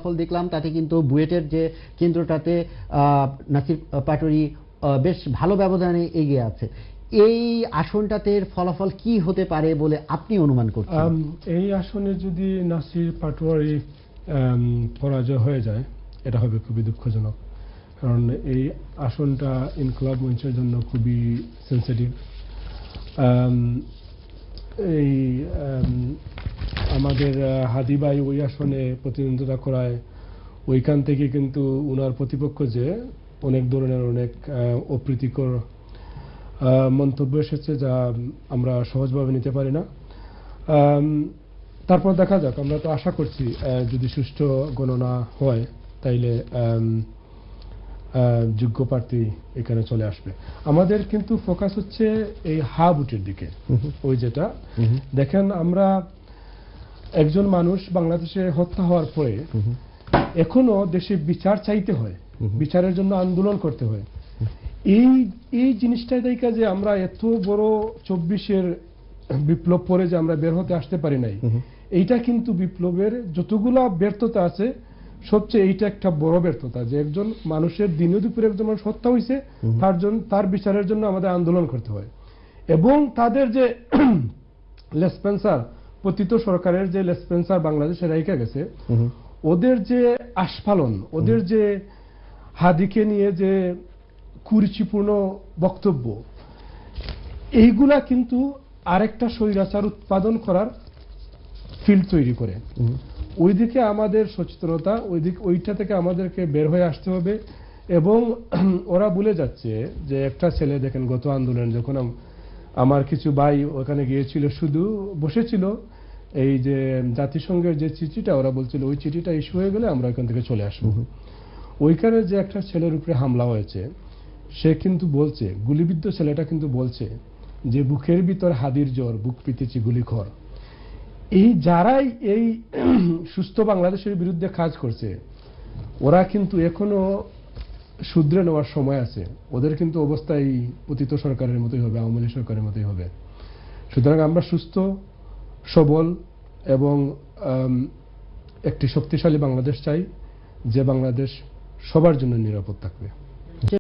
ফল দেখলাম তাতে কিন্তু বুয়েটের যে কেন্দ্রটাতে নাসির পাটোয়ারি বেশ ভালো ব্যবধানে এগিয়ে আছে। এই আসনটাতে ফলাফল কি হতে পারে বলে আপনি অনুমান করছেন? এই আসনে যদি নাসির পাটোয়ারি পরাজয় হয়ে যায় এটা হবে খুবই দুঃখজনক, কারণ এই আসনটা ইনকলাব মঞ্চের জন্য খুবই সেন্সিটিভ। এই আমাদের হাদি ভাই ওই আসনে প্রতিদ্বন্দ্বিতা করায় ওইখান থেকে কিন্তু ওনার প্রতিপক্ষ যে অনেক ধরনের অনেক অপ্রীতিকর মন্তব্য এসেছে, যা আমরা সহজভাবে নিতে পারি না। তারপর দেখা যাক, আমরা তো আশা করছি যদি সুষ্ঠু গণনা হয় তাইলে যোগ্য প্রার্থী এখানে চলে আসবে। আমাদের কিন্তু ফোকাস হচ্ছে এই হা বুটের দিকে। ওই যেটা দেখেন, আমরা একজন মানুষ বাংলাদেশে হত্যা হওয়ার পরে এখনো দেশে বিচার চাইতে হয়, বিচারের জন্য আন্দোলন করতে হয়। এই জিনিসটাই দেখা যে আমরা এত বড় 24-এর বিপ্লব পরে যে আমরা বের হতে আসতে পারি নাই, এইটা কিন্তু বিপ্লবের যতগুলা ব্যর্থতা আছে সবচেয়ে এইটা একটা বড় ব্যর্থতা, যে একজন মানুষের দিনে দুপুরে একজন মানুষ হত্যা হয়েছে, তার বিচারের জন্য আমাদের আন্দোলন করতে হয়। এবং তাদের যে লেসপেন্সার, পতিত সরকারের যে লেসপেন্সার বাংলাদেশে রেখে গেছে, ওদের যে আস্ফালন, ওদের যে হাদিকে নিয়ে যে কুরুচিপূর্ণ বক্তব্য, এইগুলা কিন্তু আরেকটা স্বৈরাচার উৎপাদন করার ফিল্ড তৈরি করে। ওইদিকে আমাদের সচেতনতা, ওইটা থেকে আমাদেরকে বের হয়ে আসতে হবে। এবং ওরা ভুলে যাচ্ছে যে একটা ছেলে, দেখেন গত আন্দোলন যখন আমার কিছু ভাই ওখানে গিয়েছিল, শুধু বসেছিল, এই যে জাতিসংঘের যে চিঠিটা ওরা বলছিল ওই চিঠিটা ইস্যু হয়ে গেলে আমরা ওইখান থেকে চলে আসবো। ওইখানে যে একটা ছেলের উপরে হামলা হয়েছে, সে কিন্তু বলছে, গুলিবিদ্ধ ছেলেটা কিন্তু বলছে যে বুকের ভিতর হাদির জ্বর, বুক পিতেছি গুলিখর। এই যারাই এই সুস্থ বাংলাদেশের বিরুদ্ধে কাজ করছে, ওরা কিন্তু এখনো শুধরে নেওয়ার সময় আছে। ওদের কিন্তু অবস্থা এই পতিত সরকারের মতোই হবে, আওয়ামী লীগ সরকারের মতোই হবে। সুতরাং আমরা সুস্থ, সবল এবং একটি শক্তিশালী বাংলাদেশ চাই, যে বাংলাদেশ সবার জন্য নিরাপদ থাকবে।